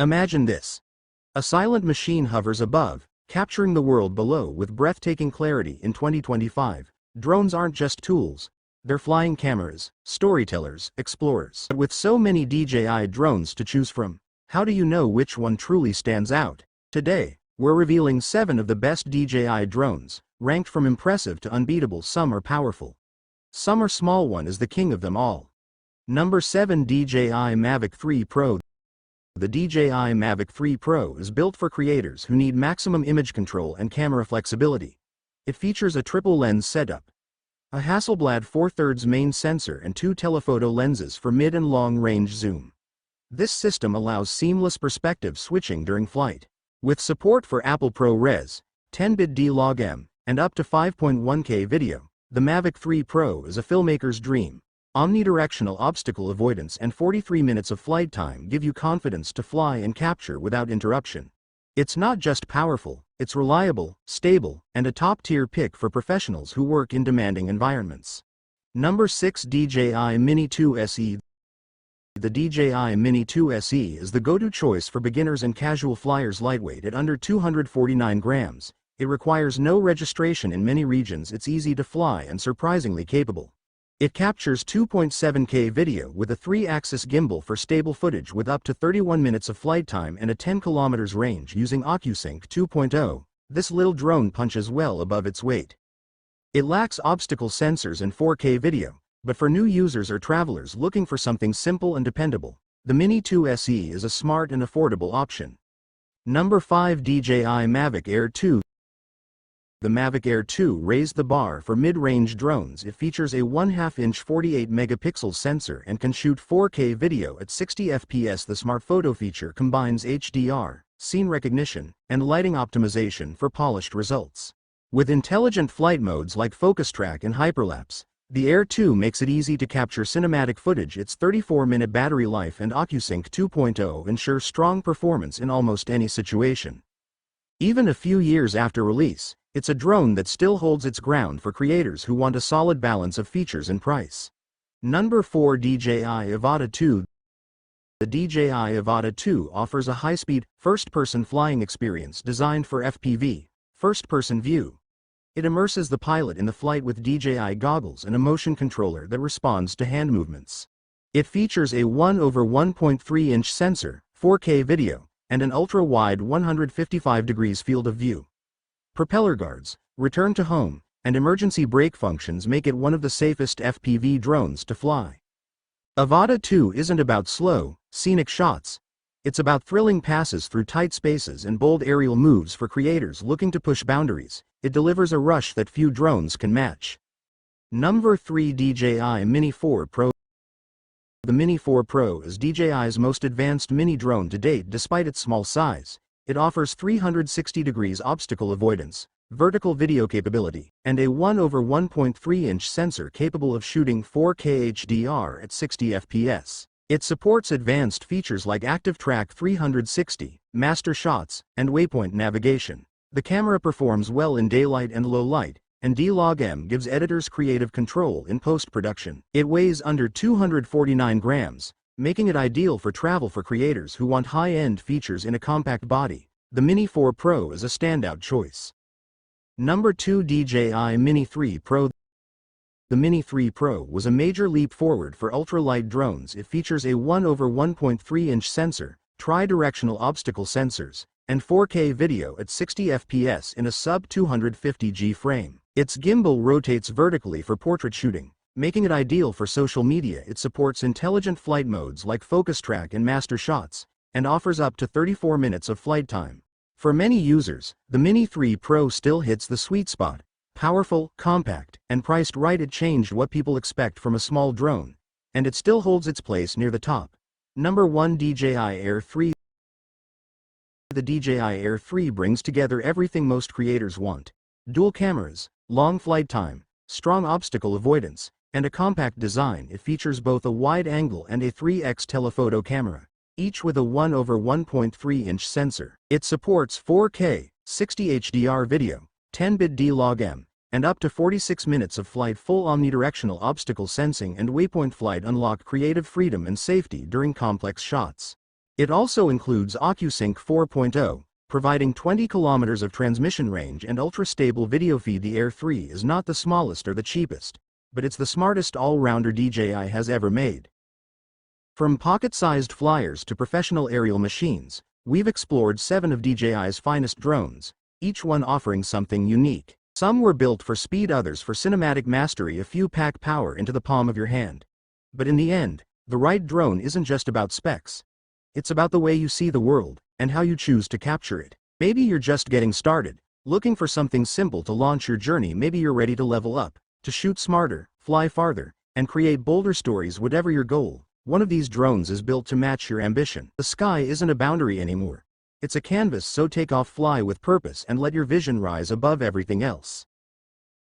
Imagine this. A silent machine hovers above, capturing the world below with breathtaking clarity. In 2025, drones aren't just tools. They're flying cameras, storytellers, explorers. But with so many DJI drones to choose from, how do you know which one truly stands out? Today, we're revealing 7 of the best DJI drones, ranked from impressive to unbeatable. Some are powerful. Some are small. One is the king of them all. Number 7, DJI Mavic 3 Pro. The DJI Mavic 3 Pro is built for creators who need maximum image control and camera flexibility. It features a triple lens setup, a Hasselblad 4/3 main sensor and 2 telephoto lenses for mid and long range zoom. This system allows seamless perspective switching during flight. With support for Apple ProRes, 10-bit D-Log-M, and up to 5.1K video, the Mavic 3 Pro is a filmmaker's dream. Omnidirectional obstacle avoidance and 43 minutes of flight time give you confidence to fly and capture without interruption. It's not just powerful, it's reliable, stable, and a top-tier pick for professionals who work in demanding environments. Number 6, DJI Mini 2 SE. The DJI Mini 2 SE is the go-to choice for beginners and casual flyers. Lightweight at under 249 grams, it requires no registration in many regions. It's easy to fly and surprisingly capable. It captures 2.7K video with a 3-axis gimbal for stable footage with up to 31 minutes of flight time and a 10 km range using OcuSync 2.0. This little drone punches well above its weight. It lacks obstacle sensors and 4K video, but for new users or travelers looking for something simple and dependable, the Mini 2 SE is a smart and affordable option. Number 5, DJI Mavic Air 2. The Mavic Air 2 raised the bar for mid-range drones. It features a 1/2-inch 48-megapixel sensor and can shoot 4K video at 60 fps. The Smart Photo feature combines HDR, scene recognition, and lighting optimization for polished results. With intelligent flight modes like Focus Track and Hyperlapse, the Air 2 makes it easy to capture cinematic footage. Its 34-minute battery life and OcuSync 2.0 ensure strong performance in almost any situation. Even a few years after release, it's a drone that still holds its ground for creators who want a solid balance of features and price. Number 4, DJI Avata 2. The DJI Avata 2 offers a high-speed, first-person flying experience designed for FPV, first-person view. It immerses the pilot in the flight with DJI goggles and a motion controller that responds to hand movements. It features a 1/1.3-inch sensor, 4K video, and an ultra-wide 155 degrees field of view. Propeller guards, return to home, and emergency brake functions make it one of the safest FPV drones to fly. Avata 2 isn't about slow, scenic shots. It's about thrilling passes through tight spaces and bold aerial moves for creators looking to push boundaries. It delivers a rush that few drones can match. Number 3, DJI Mini 4 Pro. The Mini 4 Pro is DJI's most advanced mini drone to date. Despite its small size, it offers 360 degrees obstacle avoidance, vertical video capability, and a 1/1.3-inch sensor capable of shooting 4K HDR at 60 fps. It supports advanced features like Active Track 360, Master Shots, and Waypoint navigation. The camera performs well in daylight and low light, and D-Log-M gives editors creative control in post-production. It weighs under 249 grams, making it ideal for travel for creators who want high-end features in a compact body. The Mini 4 Pro is a standout choice. Number 2, DJI Mini 3 Pro. The Mini 3 Pro was a major leap forward for ultralight drones. It features a 1/1.3-inch sensor, tri-directional obstacle sensors, and 4K video at 60 fps in a sub-250G frame. Its gimbal rotates vertically for portrait shooting, making it ideal for social media. It supports intelligent flight modes like Focus Track and Master Shots, and offers up to 34 minutes of flight time. For many users, the Mini 3 Pro still hits the sweet spot. Powerful, compact, and priced right. It changed what people expect from a small drone, and it still holds its place near the top. Number 1, DJI Air 3. The DJI Air 3 brings together everything most creators want. Dual cameras, long flight time, strong obstacle avoidance, and a compact design. It features both a wide angle and a 3x telephoto camera, each with a 1/1.3-inch sensor. It supports 4K, 60 HDR video, 10-bit D-Log-M, and up to 46 minutes of flight. Full omnidirectional obstacle sensing and waypoint flight unlock creative freedom and safety during complex shots. It also includes OcuSync 4.0, providing 20 kilometers of transmission range and ultra-stable video feed. The Air 3 is not the smallest or the cheapest, but it's the smartest all-rounder DJI has ever made. From pocket-sized flyers to professional aerial machines, we've explored 7 of DJI's finest drones, each one offering something unique. Some were built for speed, others for cinematic mastery, a few pack power into the palm of your hand. But in the end, the right drone isn't just about specs. It's about the way you see the world, and how you choose to capture it. Maybe you're just getting started, looking for something simple to launch your journey. Maybe you're ready to level up, to shoot smarter, fly farther, and create bolder stories. Whatever your goal, one of these drones is built to match your ambition. The sky isn't a boundary anymore. It's a canvas, so take off, fly with purpose, and let your vision rise above everything else.